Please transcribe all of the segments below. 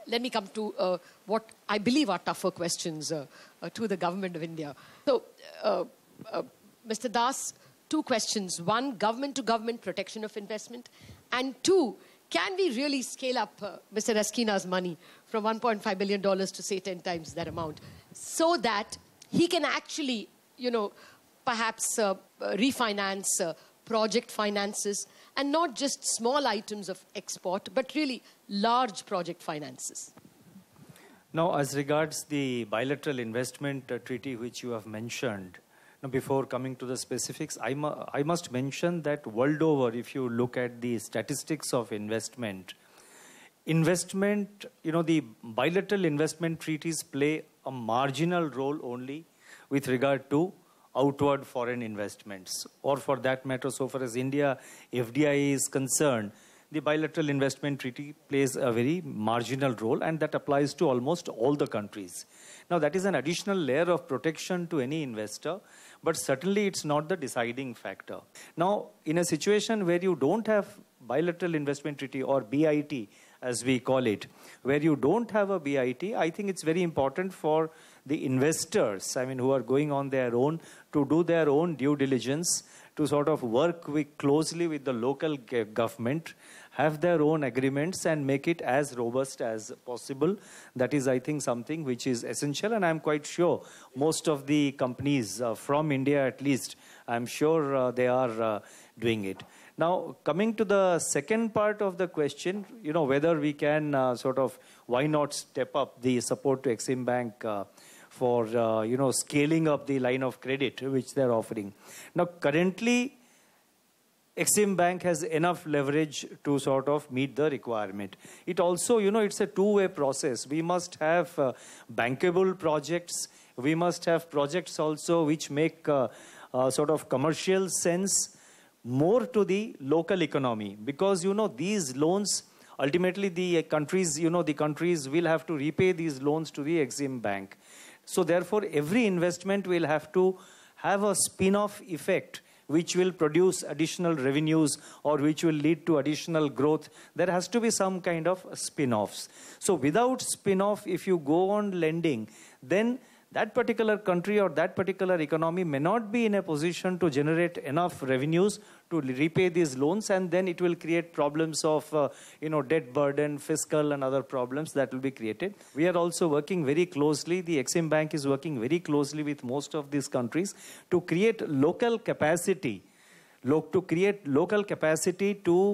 let me come to what I believe are tougher questions to the government of India. So, Mr. Das, two questions. One, government-to-government protection of investment. And two, can we really scale up Mr. Rasquinha's money from $1.5 billion to, say, 10 times that amount, so that he can actually, you know, perhaps refinance project finances, and not just small items of export, but really large project finances? Now, as regards the bilateral investment treaty which you have mentioned, now before coming to the specifics, I must mention that world over, if you look at the statistics of investment, you know, the bilateral investment treaties play a marginal role only with regard to outward foreign investments, or for that matter, so far as India FDI is concerned, the bilateral investment treaty plays a very marginal role, and that applies to almost all the countries. Now, that is an additional layer of protection to any investor, but certainly it's not the deciding factor. Now, in a situation where you don't have bilateral investment treaty, or BIT as we call it, where you don't have a BIT, I think it's very important for the investors, I mean, who are going on their own, to do their own due diligence, to sort of work closely with the local government, have their own agreements, and make it as robust as possible. That is, I think, something which is essential, and I'm quite sure most of the companies from India, at least, I'm sure they are doing it. Now, coming to the second part of the question, you know, whether we can why not step up the support to Exim Bank for, you know, scaling up the line of credit which they're offering. Now, currently, Exim Bank has enough leverage to sort of meet the requirement. It also, you know, it's a two-way process. We must have bankable projects. We must have projects also which make sort of commercial sense more to the local economy. Because, you know, these loans, ultimately the countries, you know, the countries will have to repay these loans to the Exim Bank. So therefore, every investment will have to have a spin-off effect which will produce additional revenues or which will lead to additional growth. There has to be some kind of spin-offs. So without spin-off, if you go on lending, then that particular country or that particular economy may not be in a position to generate enough revenues to repay these loans, and then it will create problems of you know, debt burden, fiscal and other problems that will be created. We are also working very closely, the Exim Bank is working very closely with most of these countries to create local capacity, to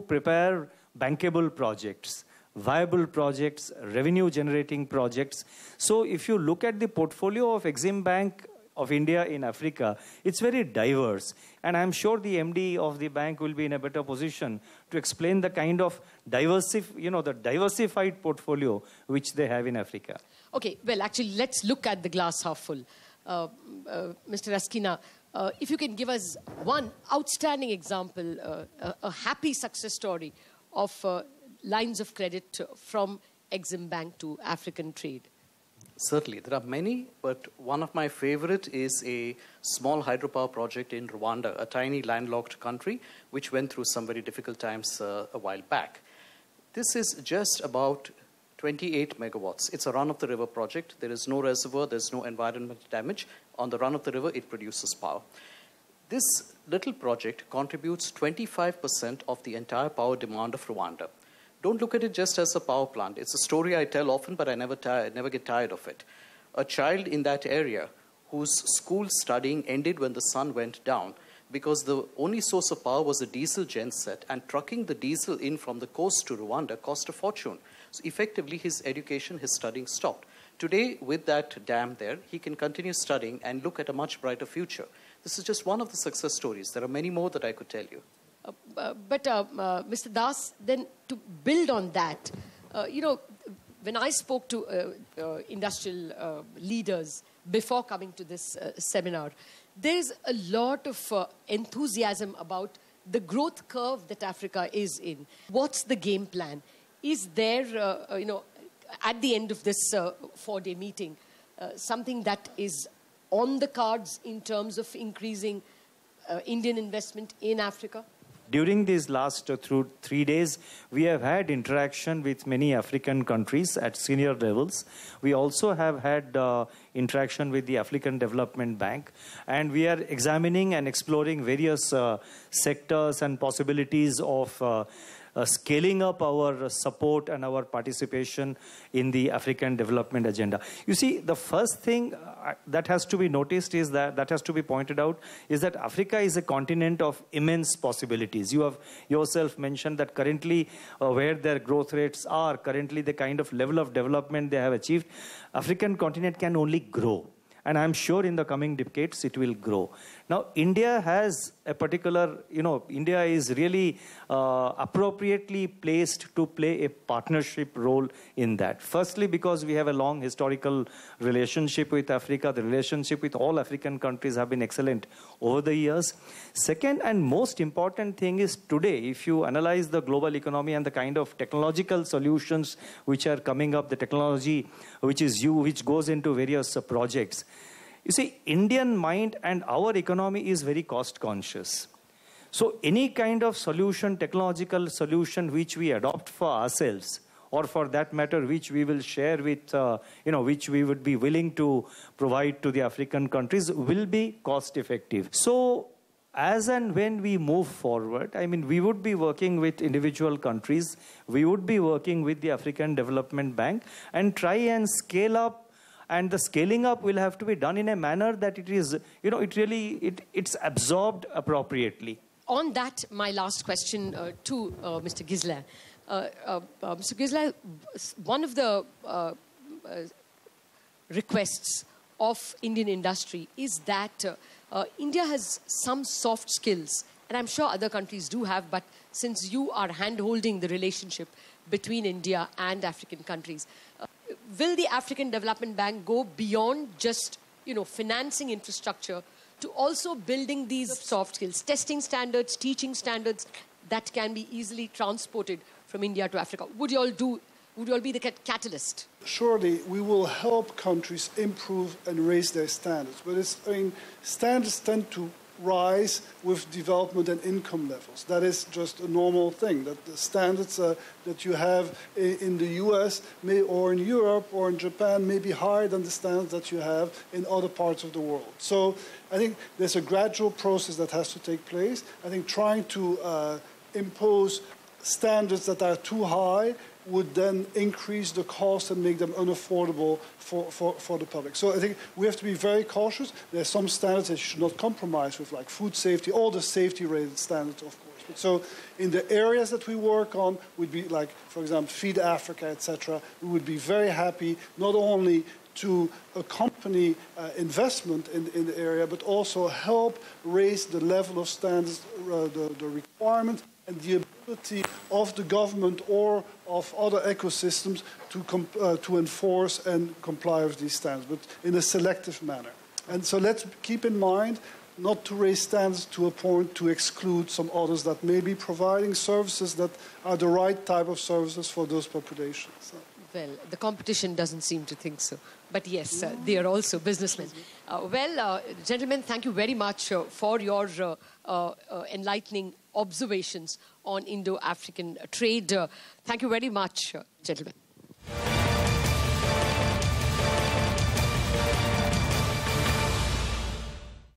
prepare bankable projects, viable projects, revenue generating projects. So if you look at the portfolio of Exim Bank of India in Africa, it's very diverse. And I'm sure the MD of the bank will be in a better position to explain the kind of diversified portfolio which they have in Africa. Okay, well, actually, let's look at the glass half full. Mr. Rasquinha, if you can give us one outstanding example, a happy success story of lines of credit from Exim Bank to African trade. Certainly, there are many, but one of my favorite is a small hydropower project in Rwanda, a tiny landlocked country which went through some very difficult times a while back. This is just about 28 megawatts. It's a run-of-the-river project. There is no reservoir, there's no environmental damage. On the run-of-the-river, it produces power. This little project contributes 25% of the entire power demand of Rwanda. Don't look at it just as a power plant. It's a story I tell often, but I never get tired of it. A child in that area whose school studying ended when the sun went down because the only source of power was a diesel genset, and trucking the diesel in from the coast to Rwanda cost a fortune. So effectively, his education, his studying stopped. Today, with that dam there, he can continue studying and look at a much brighter future. This is just one of the success stories. There are many more that I could tell you. Mr. Das, then to build on that, you know, when I spoke to industrial leaders before coming to this seminar, there's a lot of enthusiasm about the growth curve that Africa is in. What's the game plan? Is there, you know, at the end of this four-day meeting, something that is on the cards in terms of increasing Indian investment in Africa? During these last 3 days, we have had interaction with many African countries at senior levels. We also have had interaction with the African Development Bank, and we are examining and exploring various sectors and possibilities of scaling up our support and our participation in the African development agenda. You see, the first thing that has to be noticed is that has to be pointed out is that Africa is a continent of immense possibilities. You have yourself mentioned that currently where their growth rates are, currently the kind of level of development they have achieved, African continent can only grow. And I'm sure in the coming decades it will grow. Now, India has a particular, India is really appropriately placed to play a partnership role in that. Firstly, because we have a long historical relationship with Africa. The relationship with all African countries have been excellent over the years. Second and most important thing is today, if you analyze the global economy and the kind of technological solutions which are coming up, the technology which goes into various projects. You see, Indian mind and our economy is very cost conscious. So any kind of solution, technological solution which we adopt for ourselves, or for that matter, which we will share with, which we would be willing to provide to the African countries, will be cost effective. So as and when we move forward, we would be working with individual countries, we would be working with the African Development Bank and try and scale up. And the scaling up will have to be done in a manner that it is, it's absorbed appropriately. On that, my last question to Mr. Guislain. Mr. Guislain, one of the requests of Indian industry is that India has some soft skills, and I'm sure other countries do have, but since you are hand-holding the relationship between India and African countries, will the African Development Bank go beyond just, financing infrastructure to also building these soft skills, testing standards, teaching standards that can be easily transported from India to Africa? Would you all be the catalyst? Surely we will help countries improve and raise their standards. But standards tend to rise with development and income levels. That is just a normal thing, that the standards that you have in the US or in Europe or in Japan may be higher than the standards that you have in other parts of the world. So I think there's a gradual process that has to take place. I think trying to impose standards that are too high would then increase the cost and make them unaffordable for the public. So I think we have to be very cautious. There are some standards that you should not compromise with, like food safety, all the safety-related standards, of course. But so in the areas that we work on, would be like, for example, Feed Africa, etc., we would be very happy not only to accompany investment in the area, but also help raise the level of standards, the requirement, and the ability of the government or of other ecosystems to enforce and comply with these standards, but in a selective manner. And so let's keep in mind not to raise standards to a point to exclude some others that may be providing services that are the right type of services for those populations. Well, the competition doesn't seem to think so. But yes, they are also businessmen. Gentlemen, thank you very much for your enlightening observations on Indo-African trade. Thank you very much, gentlemen.